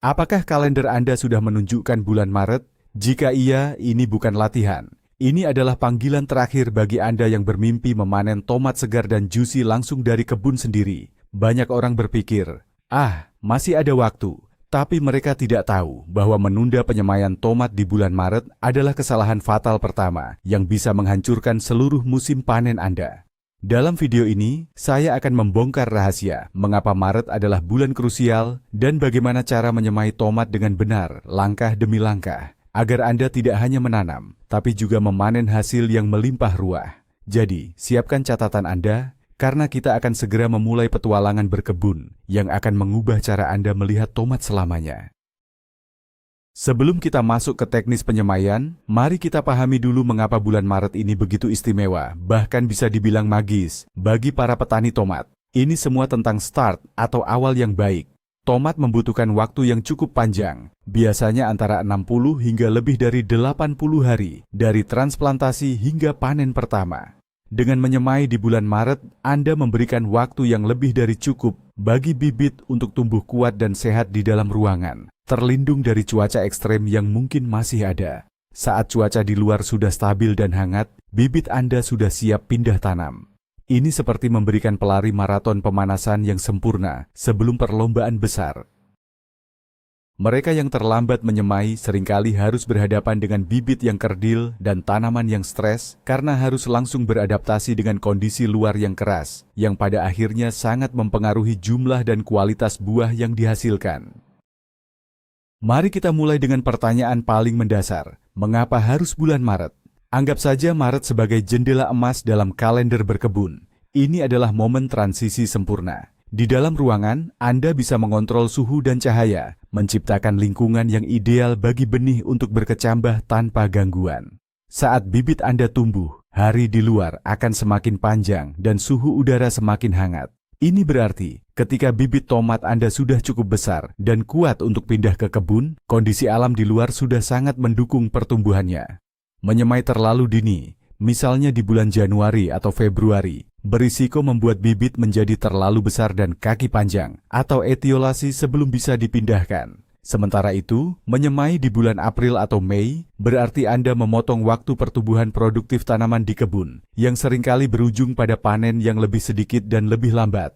Apakah kalender Anda sudah menunjukkan bulan Maret? Jika iya, ini bukan latihan. Ini adalah panggilan terakhir bagi Anda yang bermimpi memanen tomat segar dan juicy langsung dari kebun sendiri. Banyak orang berpikir, masih ada waktu. Tapi mereka tidak tahu bahwa menunda penyemaian tomat di bulan Maret adalah kesalahan fatal pertama yang bisa menghancurkan seluruh musim panen Anda. Dalam video ini, saya akan membongkar rahasia mengapa Maret adalah bulan krusial dan bagaimana cara menyemai tomat dengan benar, langkah demi langkah, agar Anda tidak hanya menanam, tapi juga memanen hasil yang melimpah ruah. Jadi, siapkan catatan Anda, karena kita akan segera memulai petualangan berkebun yang akan mengubah cara Anda melihat tomat selamanya. Sebelum kita masuk ke teknis penyemaian, mari kita pahami dulu mengapa bulan Maret ini begitu istimewa, bahkan bisa dibilang magis, bagi para petani tomat. Ini semua tentang start atau awal yang baik. Tomat membutuhkan waktu yang cukup panjang, biasanya antara 60 hingga lebih dari 80 hari, dari transplantasi hingga panen pertama. Dengan menyemai di bulan Maret, Anda memberikan waktu yang lebih dari cukup bagi bibit untuk tumbuh kuat dan sehat di dalam ruangan, terlindung dari cuaca ekstrem yang mungkin masih ada. Saat cuaca di luar sudah stabil dan hangat, bibit Anda sudah siap pindah tanam. Ini seperti memberikan pelari maraton pemanasan yang sempurna sebelum perlombaan besar. Mereka yang terlambat menyemai seringkali harus berhadapan dengan bibit yang kerdil dan tanaman yang stres karena harus langsung beradaptasi dengan kondisi luar yang keras, yang pada akhirnya sangat mempengaruhi jumlah dan kualitas buah yang dihasilkan. Mari kita mulai dengan pertanyaan paling mendasar, mengapa harus bulan Maret? Anggap saja Maret sebagai jendela emas dalam kalender berkebun. Ini adalah momen transisi sempurna. Di dalam ruangan, Anda bisa mengontrol suhu dan cahaya, menciptakan lingkungan yang ideal bagi benih untuk berkecambah tanpa gangguan. Saat bibit Anda tumbuh, hari di luar akan semakin panjang dan suhu udara semakin hangat. Ini berarti, ketika bibit tomat Anda sudah cukup besar dan kuat untuk pindah ke kebun, kondisi alam di luar sudah sangat mendukung pertumbuhannya. Menyemai terlalu dini, misalnya di bulan Januari atau Februari, berisiko membuat bibit menjadi terlalu besar dan kaki panjang, atau etiolasi sebelum bisa dipindahkan. Sementara itu, menyemai di bulan April atau Mei, berarti Anda memotong waktu pertumbuhan produktif tanaman di kebun, yang seringkali berujung pada panen yang lebih sedikit dan lebih lambat.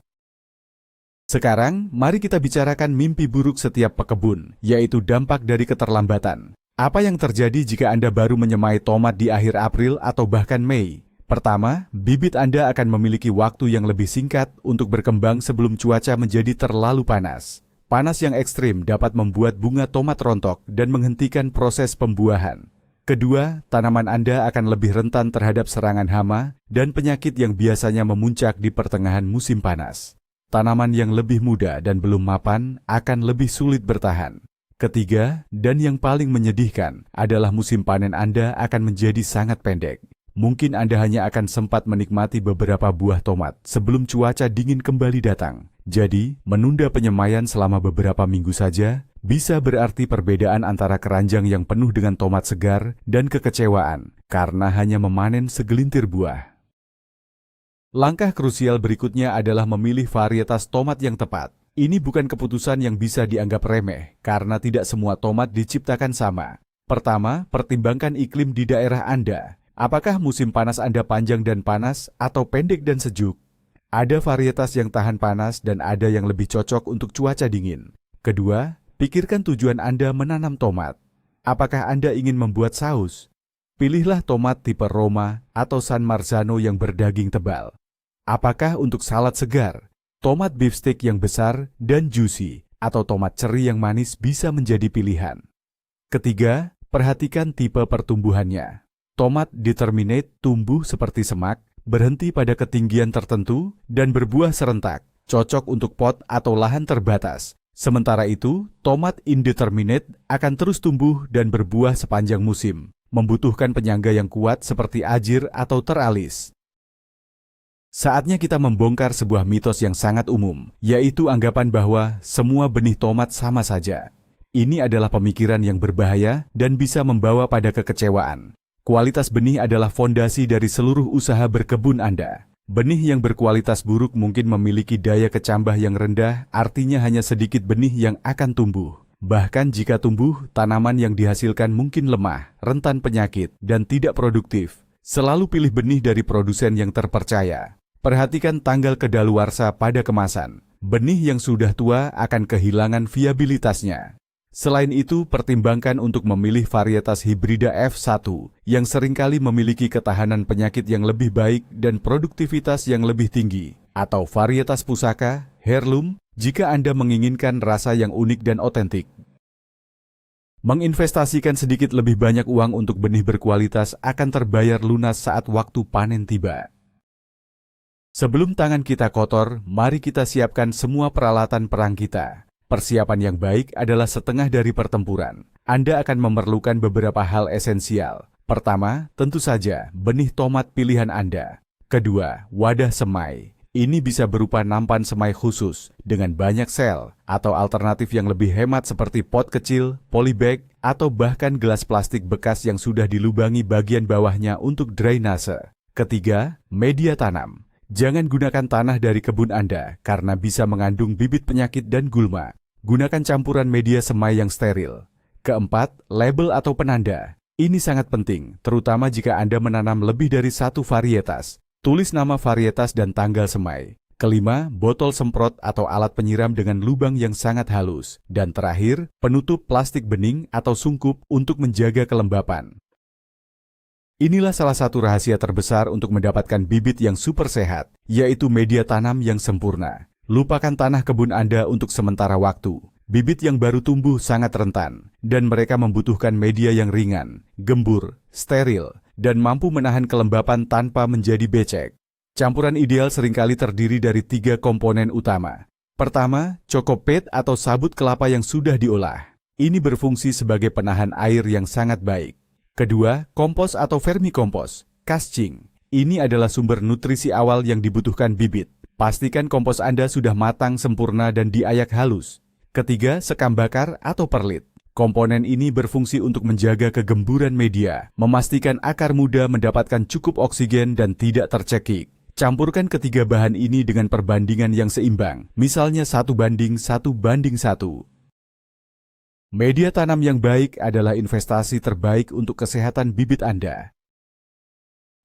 Sekarang, mari kita bicarakan mimpi buruk setiap pekebun, yaitu dampak dari keterlambatan. Apa yang terjadi jika Anda baru menyemai tomat di akhir April atau bahkan Mei? Pertama, bibit Anda akan memiliki waktu yang lebih singkat untuk berkembang sebelum cuaca menjadi terlalu panas. Panas yang ekstrim dapat membuat bunga tomat rontok dan menghentikan proses pembuahan. Kedua, tanaman Anda akan lebih rentan terhadap serangan hama dan penyakit yang biasanya memuncak di pertengahan musim panas. Tanaman yang lebih muda dan belum mapan akan lebih sulit bertahan. Ketiga, dan yang paling menyedihkan adalah musim panen Anda akan menjadi sangat pendek. Mungkin Anda hanya akan sempat menikmati beberapa buah tomat sebelum cuaca dingin kembali datang. Jadi, menunda penyemaian selama beberapa minggu saja bisa berarti perbedaan antara keranjang yang penuh dengan tomat segar dan kekecewaan karena hanya memanen segelintir buah. Langkah krusial berikutnya adalah memilih varietas tomat yang tepat. Ini bukan keputusan yang bisa dianggap remeh karena tidak semua tomat diciptakan sama. Pertama, pertimbangkan iklim di daerah Anda. Apakah musim panas Anda panjang dan panas atau pendek dan sejuk? Ada varietas yang tahan panas dan ada yang lebih cocok untuk cuaca dingin. Kedua, pikirkan tujuan Anda menanam tomat. Apakah Anda ingin membuat saus? Pilihlah tomat tipe Roma atau San Marzano yang berdaging tebal. Apakah untuk salad segar? Tomat beefsteak yang besar dan juicy atau tomat ceri yang manis bisa menjadi pilihan. Ketiga, perhatikan tipe pertumbuhannya. Tomat determinate tumbuh seperti semak, berhenti pada ketinggian tertentu, dan berbuah serentak, cocok untuk pot atau lahan terbatas. Sementara itu, tomat indeterminate akan terus tumbuh dan berbuah sepanjang musim, membutuhkan penyangga yang kuat seperti ajir atau teralis. Saatnya kita membongkar sebuah mitos yang sangat umum, yaitu anggapan bahwa semua benih tomat sama saja. Ini adalah pemikiran yang berbahaya dan bisa membawa pada kekecewaan. Kualitas benih adalah fondasi dari seluruh usaha berkebun Anda. Benih yang berkualitas buruk mungkin memiliki daya kecambah yang rendah, artinya hanya sedikit benih yang akan tumbuh. Bahkan jika tumbuh, tanaman yang dihasilkan mungkin lemah, rentan penyakit, dan tidak produktif. Selalu pilih benih dari produsen yang terpercaya. Perhatikan tanggal kedaluarsa pada kemasan. Benih yang sudah tua akan kehilangan viabilitasnya. Selain itu, pertimbangkan untuk memilih varietas hibrida F1 yang seringkali memiliki ketahanan penyakit yang lebih baik dan produktivitas yang lebih tinggi, atau varietas pusaka, heirloom, jika Anda menginginkan rasa yang unik dan otentik. Menginvestasikan sedikit lebih banyak uang untuk benih berkualitas akan terbayar lunas saat waktu panen tiba. Sebelum tangan kita kotor, mari kita siapkan semua peralatan perang kita. Persiapan yang baik adalah setengah dari pertempuran. Anda akan memerlukan beberapa hal esensial. Pertama, tentu saja benih tomat pilihan Anda. Kedua, wadah semai. Ini bisa berupa nampan semai khusus dengan banyak sel atau alternatif yang lebih hemat seperti pot kecil, polybag, atau bahkan gelas plastik bekas yang sudah dilubangi bagian bawahnya untuk drainase. Ketiga, media tanam. Jangan gunakan tanah dari kebun Anda karena bisa mengandung bibit penyakit dan gulma. Gunakan campuran media semai yang steril. Keempat, label atau penanda. Ini sangat penting, terutama jika Anda menanam lebih dari satu varietas. Tulis nama varietas dan tanggal semai. Kelima, botol semprot atau alat penyiram dengan lubang yang sangat halus. Dan terakhir, penutup plastik bening atau sungkup untuk menjaga kelembapan. Inilah salah satu rahasia terbesar untuk mendapatkan bibit yang super sehat, yaitu media tanam yang sempurna. Lupakan tanah kebun Anda untuk sementara waktu. Bibit yang baru tumbuh sangat rentan, dan mereka membutuhkan media yang ringan, gembur, steril, dan mampu menahan kelembapan tanpa menjadi becek. Campuran ideal seringkali terdiri dari 3 komponen utama. Pertama, cokopet atau sabut kelapa yang sudah diolah. Ini berfungsi sebagai penahan air yang sangat baik. Kedua, kompos atau vermikompos, kascing. Ini adalah sumber nutrisi awal yang dibutuhkan bibit. Pastikan kompos Anda sudah matang sempurna dan diayak halus. Ketiga, sekam bakar atau perlit. Komponen ini berfungsi untuk menjaga kegemburan media, memastikan akar muda mendapatkan cukup oksigen dan tidak tercekik. Campurkan ketiga bahan ini dengan perbandingan yang seimbang, misalnya 1:1:1. Media tanam yang baik adalah investasi terbaik untuk kesehatan bibit Anda.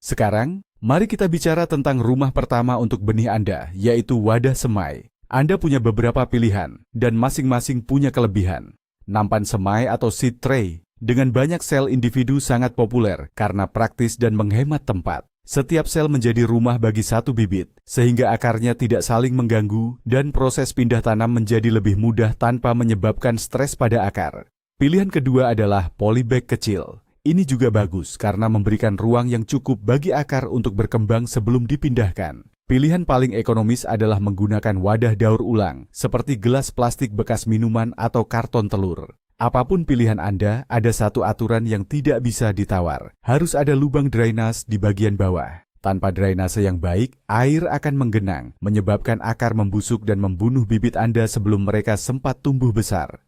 Sekarang, mari kita bicara tentang rumah pertama untuk benih Anda, yaitu wadah semai. Anda punya beberapa pilihan, dan masing-masing punya kelebihan. Nampan semai atau seed tray dengan banyak sel individu sangat populer karena praktis dan menghemat tempat. Setiap sel menjadi rumah bagi satu bibit, sehingga akarnya tidak saling mengganggu dan proses pindah tanam menjadi lebih mudah tanpa menyebabkan stres pada akar. Pilihan kedua adalah polybag kecil. Ini juga bagus karena memberikan ruang yang cukup bagi akar untuk berkembang sebelum dipindahkan. Pilihan paling ekonomis adalah menggunakan wadah daur ulang, seperti gelas plastik bekas minuman atau karton telur. Apapun pilihan Anda, ada satu aturan yang tidak bisa ditawar. Harus ada lubang drainase di bagian bawah. Tanpa drainase yang baik, air akan menggenang, menyebabkan akar membusuk dan membunuh bibit Anda sebelum mereka sempat tumbuh besar.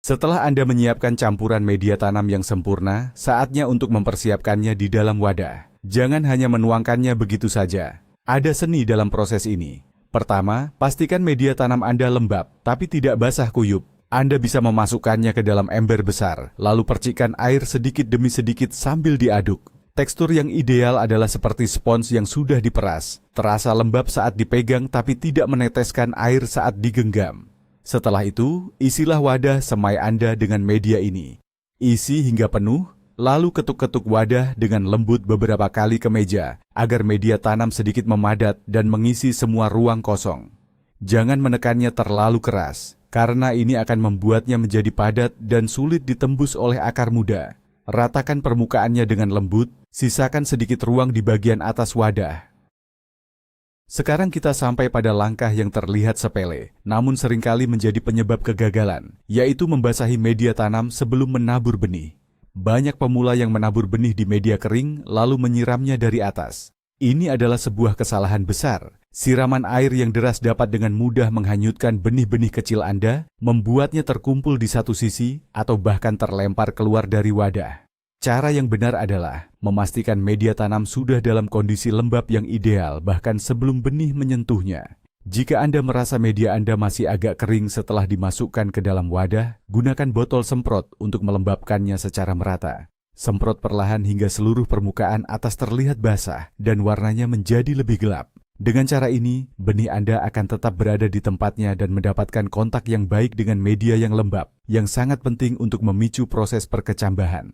Setelah Anda menyiapkan campuran media tanam yang sempurna, saatnya untuk mempersiapkannya di dalam wadah. Jangan hanya menuangkannya begitu saja. Ada seni dalam proses ini. Pertama, pastikan media tanam Anda lembab, tapi tidak basah kuyup. Anda bisa memasukkannya ke dalam ember besar, lalu percikan air sedikit demi sedikit sambil diaduk. Tekstur yang ideal adalah seperti spons yang sudah diperas, terasa lembab saat dipegang tapi tidak meneteskan air saat digenggam. Setelah itu, isilah wadah semai Anda dengan media ini. Isi hingga penuh, lalu ketuk-ketuk wadah dengan lembut beberapa kali ke meja, agar media tanam sedikit memadat dan mengisi semua ruang kosong. Jangan menekannya terlalu keras, karena ini akan membuatnya menjadi padat dan sulit ditembus oleh akar muda. Ratakan permukaannya dengan lembut, sisakan sedikit ruang di bagian atas wadah. Sekarang kita sampai pada langkah yang terlihat sepele, namun seringkali menjadi penyebab kegagalan, yaitu membasahi media tanam sebelum menabur benih. Banyak pemula yang menabur benih di media kering lalu menyiramnya dari atas. Ini adalah sebuah kesalahan besar. Siraman air yang deras dapat dengan mudah menghanyutkan benih-benih kecil Anda, membuatnya terkumpul di satu sisi atau bahkan terlempar keluar dari wadah. Cara yang benar adalah memastikan media tanam sudah dalam kondisi lembab yang ideal bahkan sebelum benih menyentuhnya. Jika Anda merasa media Anda masih agak kering setelah dimasukkan ke dalam wadah, gunakan botol semprot untuk melembabkannya secara merata. Semprot perlahan hingga seluruh permukaan atas terlihat basah dan warnanya menjadi lebih gelap. Dengan cara ini, benih Anda akan tetap berada di tempatnya dan mendapatkan kontak yang baik dengan media yang lembab, yang sangat penting untuk memicu proses perkecambahan.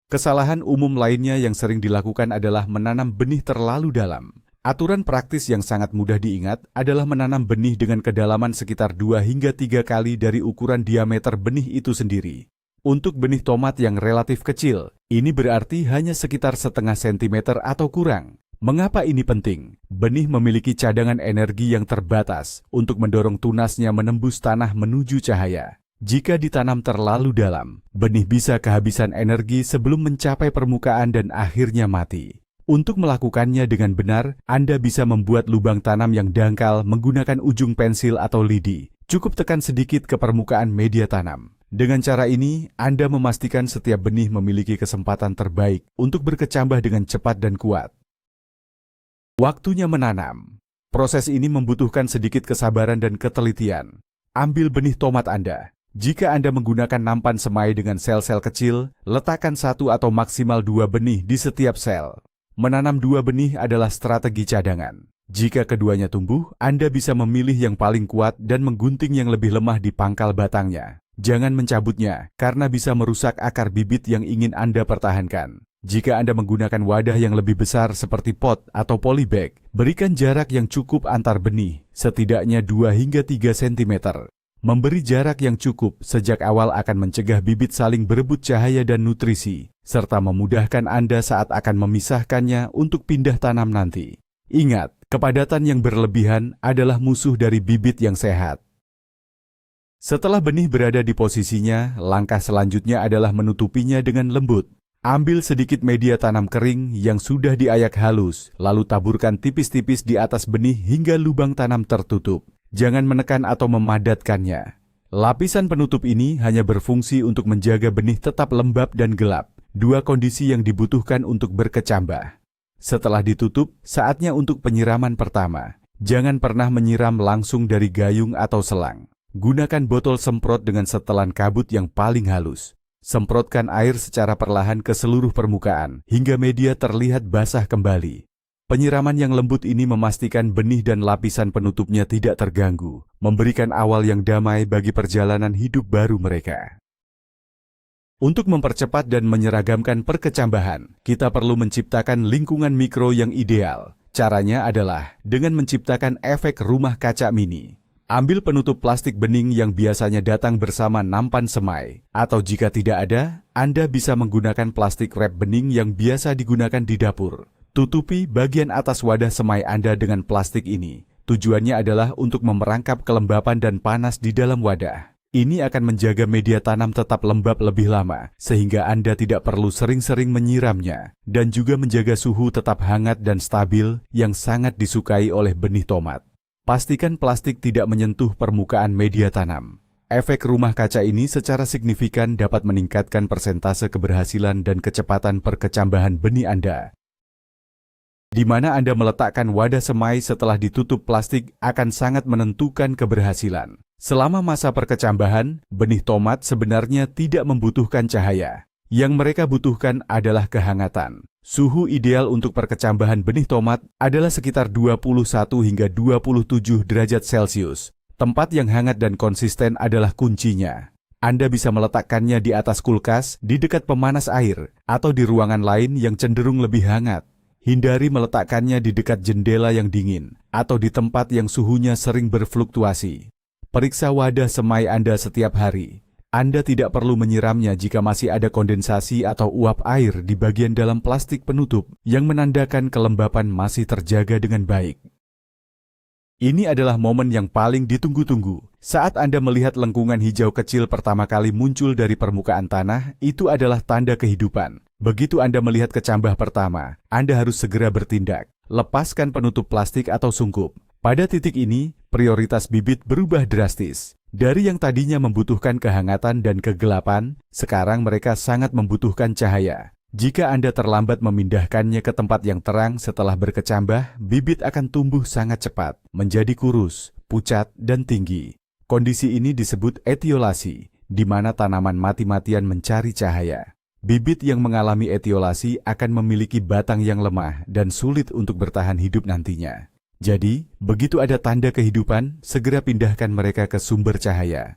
Kesalahan umum lainnya yang sering dilakukan adalah menanam benih terlalu dalam. Aturan praktis yang sangat mudah diingat adalah menanam benih dengan kedalaman sekitar 2 hingga 3 kali dari ukuran diameter benih itu sendiri. Untuk benih tomat yang relatif kecil, ini berarti hanya sekitar setengah sentimeter atau kurang. Mengapa ini penting? Benih memiliki cadangan energi yang terbatas untuk mendorong tunasnya menembus tanah menuju cahaya. Jika ditanam terlalu dalam, benih bisa kehabisan energi sebelum mencapai permukaan dan akhirnya mati. Untuk melakukannya dengan benar, Anda bisa membuat lubang tanam yang dangkal menggunakan ujung pensil atau lidi. Cukup tekan sedikit ke permukaan media tanam. Dengan cara ini, Anda memastikan setiap benih memiliki kesempatan terbaik untuk berkecambah dengan cepat dan kuat. Waktunya menanam. Proses ini membutuhkan sedikit kesabaran dan ketelitian. Ambil benih tomat Anda. Jika Anda menggunakan nampan semai dengan sel-sel kecil, letakkan 1 atau maksimal 2 benih di setiap sel. Menanam 2 benih adalah strategi cadangan. Jika keduanya tumbuh, Anda bisa memilih yang paling kuat dan menggunting yang lebih lemah di pangkal batangnya. Jangan mencabutnya, karena bisa merusak akar bibit yang ingin Anda pertahankan. Jika Anda menggunakan wadah yang lebih besar seperti pot atau polybag, berikan jarak yang cukup antar benih, setidaknya 2 hingga 3 cm. Memberi jarak yang cukup sejak awal akan mencegah bibit saling berebut cahaya dan nutrisi, serta memudahkan Anda saat akan memisahkannya untuk pindah tanam nanti. Ingat, kepadatan yang berlebihan adalah musuh dari bibit yang sehat. Setelah benih berada di posisinya, langkah selanjutnya adalah menutupinya dengan lembut. Ambil sedikit media tanam kering yang sudah diayak halus, lalu taburkan tipis-tipis di atas benih hingga lubang tanam tertutup. Jangan menekan atau memadatkannya. Lapisan penutup ini hanya berfungsi untuk menjaga benih tetap lembab dan gelap, 2 kondisi yang dibutuhkan untuk berkecambah. Setelah ditutup, saatnya untuk penyiraman pertama. Jangan pernah menyiram langsung dari gayung atau selang. Gunakan botol semprot dengan setelan kabut yang paling halus. Semprotkan air secara perlahan ke seluruh permukaan, hingga media terlihat basah kembali. Penyiraman yang lembut ini memastikan benih dan lapisan penutupnya tidak terganggu, memberikan awal yang damai bagi perjalanan hidup baru mereka. Untuk mempercepat dan menyeragamkan perkecambahan, kita perlu menciptakan lingkungan mikro yang ideal. Caranya adalah dengan menciptakan efek rumah kaca mini. Ambil penutup plastik bening yang biasanya datang bersama nampan semai, atau jika tidak ada, Anda bisa menggunakan plastik wrap bening yang biasa digunakan di dapur. Tutupi bagian atas wadah semai Anda dengan plastik ini. Tujuannya adalah untuk memerangkap kelembapan dan panas di dalam wadah. Ini akan menjaga media tanam tetap lembab lebih lama, sehingga Anda tidak perlu sering-sering menyiramnya, dan juga menjaga suhu tetap hangat dan stabil yang sangat disukai oleh benih tomat. Pastikan plastik tidak menyentuh permukaan media tanam. Efek rumah kaca ini secara signifikan dapat meningkatkan persentase keberhasilan dan kecepatan perkecambahan benih Anda. Di mana Anda meletakkan wadah semai setelah ditutup plastik akan sangat menentukan keberhasilan. Selama masa perkecambahan, benih tomat sebenarnya tidak membutuhkan cahaya. Yang mereka butuhkan adalah kehangatan. Suhu ideal untuk perkecambahan benih tomat adalah sekitar 21 hingga 27 derajat Celcius. Tempat yang hangat dan konsisten adalah kuncinya. Anda bisa meletakkannya di atas kulkas, di dekat pemanas air, atau di ruangan lain yang cenderung lebih hangat. Hindari meletakkannya di dekat jendela yang dingin atau di tempat yang suhunya sering berfluktuasi. Periksa wadah semai Anda setiap hari. Anda tidak perlu menyiramnya jika masih ada kondensasi atau uap air di bagian dalam plastik penutup yang menandakan kelembapan masih terjaga dengan baik. Ini adalah momen yang paling ditunggu-tunggu. Saat Anda melihat lengkungan hijau kecil pertama kali muncul dari permukaan tanah, itu adalah tanda kehidupan. Begitu Anda melihat kecambah pertama, Anda harus segera bertindak. Lepaskan penutup plastik atau sungkup. Pada titik ini, prioritas bibit berubah drastis. Dari yang tadinya membutuhkan kehangatan dan kegelapan, sekarang mereka sangat membutuhkan cahaya. Jika Anda terlambat memindahkannya ke tempat yang terang setelah berkecambah, bibit akan tumbuh sangat cepat, menjadi kurus, pucat, dan tinggi. Kondisi ini disebut etiolasi, di mana tanaman mati-matian mencari cahaya. Bibit yang mengalami etiolasi akan memiliki batang yang lemah dan sulit untuk bertahan hidup nantinya. Jadi, begitu ada tanda kehidupan, segera pindahkan mereka ke sumber cahaya.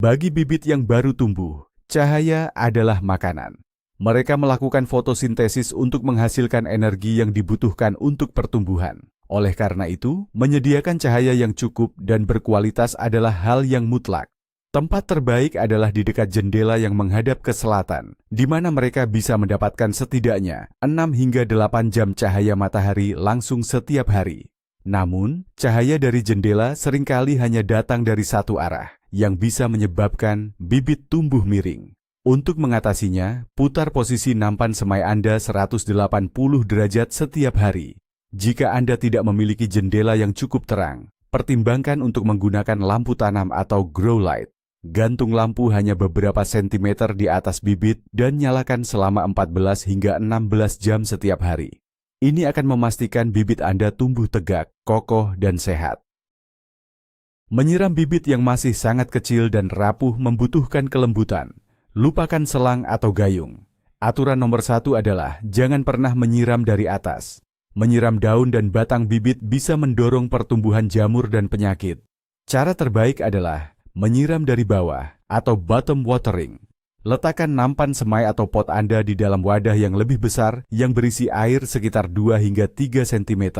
Bagi bibit yang baru tumbuh, cahaya adalah makanan. Mereka melakukan fotosintesis untuk menghasilkan energi yang dibutuhkan untuk pertumbuhan. Oleh karena itu, menyediakan cahaya yang cukup dan berkualitas adalah hal yang mutlak. Tempat terbaik adalah di dekat jendela yang menghadap ke selatan, di mana mereka bisa mendapatkan setidaknya 6 hingga 8 jam cahaya matahari langsung setiap hari. Namun, cahaya dari jendela seringkali hanya datang dari satu arah, yang bisa menyebabkan bibit tumbuh miring. Untuk mengatasinya, putar posisi nampan semai Anda 180 derajat setiap hari. Jika Anda tidak memiliki jendela yang cukup terang, pertimbangkan untuk menggunakan lampu tanam atau grow light. Gantung lampu hanya beberapa sentimeter di atas bibit dan nyalakan selama 14 hingga 16 jam setiap hari. Ini akan memastikan bibit Anda tumbuh tegak, kokoh, dan sehat. Menyiram bibit yang masih sangat kecil dan rapuh membutuhkan kelembutan. Lupakan selang atau gayung. Aturan nomor 1 adalah jangan pernah menyiram dari atas. Menyiram daun dan batang bibit bisa mendorong pertumbuhan jamur dan penyakit. Cara terbaik adalah menyiram dari bawah atau bottom watering. Letakkan nampan semai atau pot Anda di dalam wadah yang lebih besar yang berisi air sekitar 2 hingga 3 cm.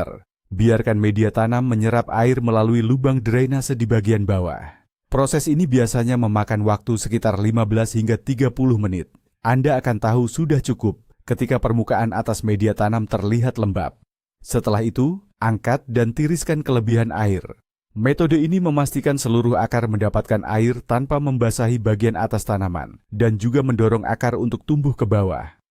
Biarkan media tanam menyerap air melalui lubang drainase di bagian bawah. Proses ini biasanya memakan waktu sekitar 15 hingga 30 menit. Anda akan tahu sudah cukup ketika permukaan atas media tanam terlihat lembab. Setelah itu, angkat dan tiriskan kelebihan air. Metode ini memastikan seluruh akar mendapatkan air tanpa membasahi bagian atas tanaman dan juga mendorong akar untuk tumbuh ke bawah.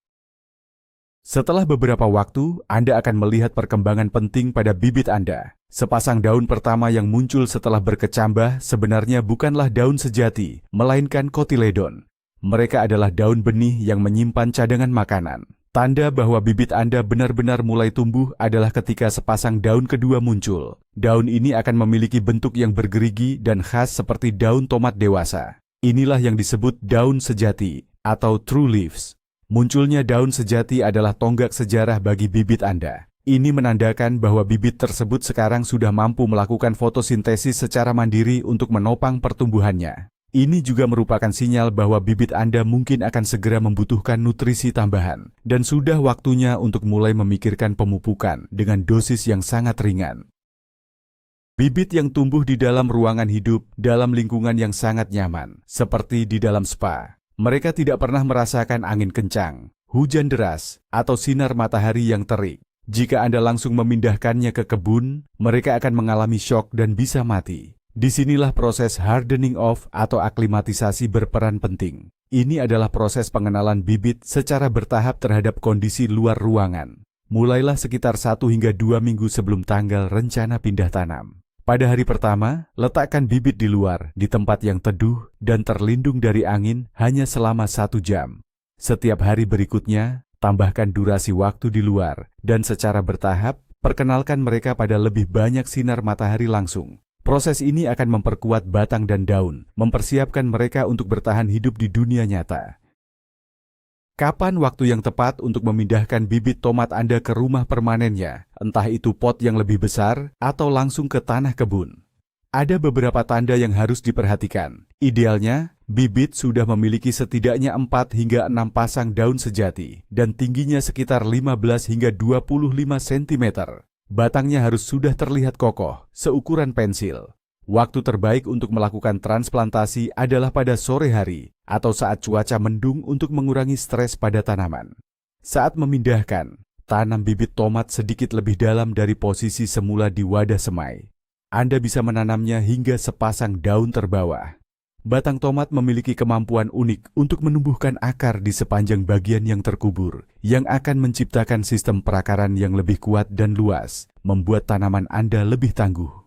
Setelah beberapa waktu, Anda akan melihat perkembangan penting pada bibit Anda. Sepasang daun pertama yang muncul setelah berkecambah sebenarnya bukanlah daun sejati, melainkan kotiledon. Mereka adalah daun benih yang menyimpan cadangan makanan. Tanda bahwa bibit Anda benar-benar mulai tumbuh adalah ketika sepasang daun kedua muncul. Daun ini akan memiliki bentuk yang bergerigi dan khas seperti daun tomat dewasa. Inilah yang disebut daun sejati atau true leaves. Munculnya daun sejati adalah tonggak sejarah bagi bibit Anda. Ini menandakan bahwa bibit tersebut sekarang sudah mampu melakukan fotosintesis secara mandiri untuk menopang pertumbuhannya. Ini juga merupakan sinyal bahwa bibit Anda mungkin akan segera membutuhkan nutrisi tambahan, dan sudah waktunya untuk mulai memikirkan pemupukan dengan dosis yang sangat ringan. Bibit yang tumbuh di dalam ruangan hidup dalam lingkungan yang sangat nyaman, seperti di dalam spa. Mereka tidak pernah merasakan angin kencang, hujan deras, atau sinar matahari yang terik. Jika Anda langsung memindahkannya ke kebun, mereka akan mengalami syok dan bisa mati. Disinilah proses hardening off atau aklimatisasi berperan penting. Ini adalah proses pengenalan bibit secara bertahap terhadap kondisi luar ruangan. Mulailah sekitar 1 hingga 2 minggu sebelum tanggal rencana pindah tanam. Pada hari pertama, letakkan bibit di luar, di tempat yang teduh dan terlindung dari angin hanya selama 1 jam. Setiap hari berikutnya, tambahkan durasi waktu di luar, dan secara bertahap, perkenalkan mereka pada lebih banyak sinar matahari langsung. Proses ini akan memperkuat batang dan daun, mempersiapkan mereka untuk bertahan hidup di dunia nyata. Kapan waktu yang tepat untuk memindahkan bibit tomat Anda ke rumah permanennya, entah itu pot yang lebih besar atau langsung ke tanah kebun? Ada beberapa tanda yang harus diperhatikan. Idealnya, bibit sudah memiliki setidaknya 4 hingga 6 pasang daun sejati dan tingginya sekitar 15 hingga 25 cm. Batangnya harus sudah terlihat kokoh, seukuran pensil. Waktu terbaik untuk melakukan transplantasi adalah pada sore hari atau saat cuaca mendung untuk mengurangi stres pada tanaman. Saat memindahkan, tanam bibit tomat sedikit lebih dalam dari posisi semula di wadah semai. Anda bisa menanamnya hingga sepasang daun terbawah. Batang tomat memiliki kemampuan unik untuk menumbuhkan akar di sepanjang bagian yang terkubur, yang akan menciptakan sistem perakaran yang lebih kuat dan luas, membuat tanaman Anda lebih tangguh.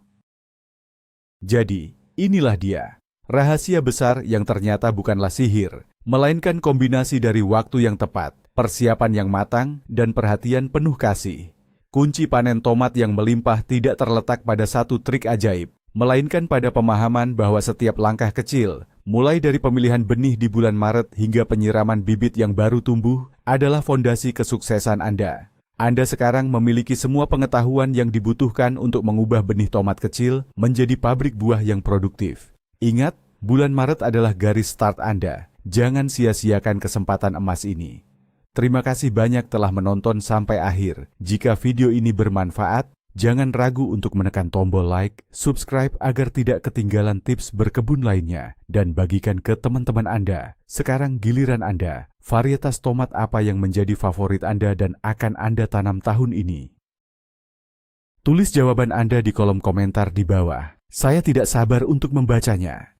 Jadi, inilah dia, rahasia besar yang ternyata bukanlah sihir, melainkan kombinasi dari waktu yang tepat, persiapan yang matang, dan perhatian penuh kasih. Kunci panen tomat yang melimpah tidak terletak pada satu trik ajaib, melainkan pada pemahaman bahwa setiap langkah kecil, mulai dari pemilihan benih di bulan Maret hingga penyiraman bibit yang baru tumbuh, adalah fondasi kesuksesan Anda. Anda sekarang memiliki semua pengetahuan yang dibutuhkan untuk mengubah benih tomat kecil menjadi pabrik buah yang produktif. Ingat, bulan Maret adalah garis start Anda. Jangan sia-siakan kesempatan emas ini. Terima kasih banyak telah menonton sampai akhir. Jika video ini bermanfaat, jangan ragu untuk menekan tombol like, subscribe agar tidak ketinggalan tips berkebun lainnya, dan bagikan ke teman-teman Anda. Sekarang giliran Anda. Varietas tomat apa yang menjadi favorit Anda dan akan Anda tanam tahun ini? Tulis jawaban Anda di kolom komentar di bawah. Saya tidak sabar untuk membacanya.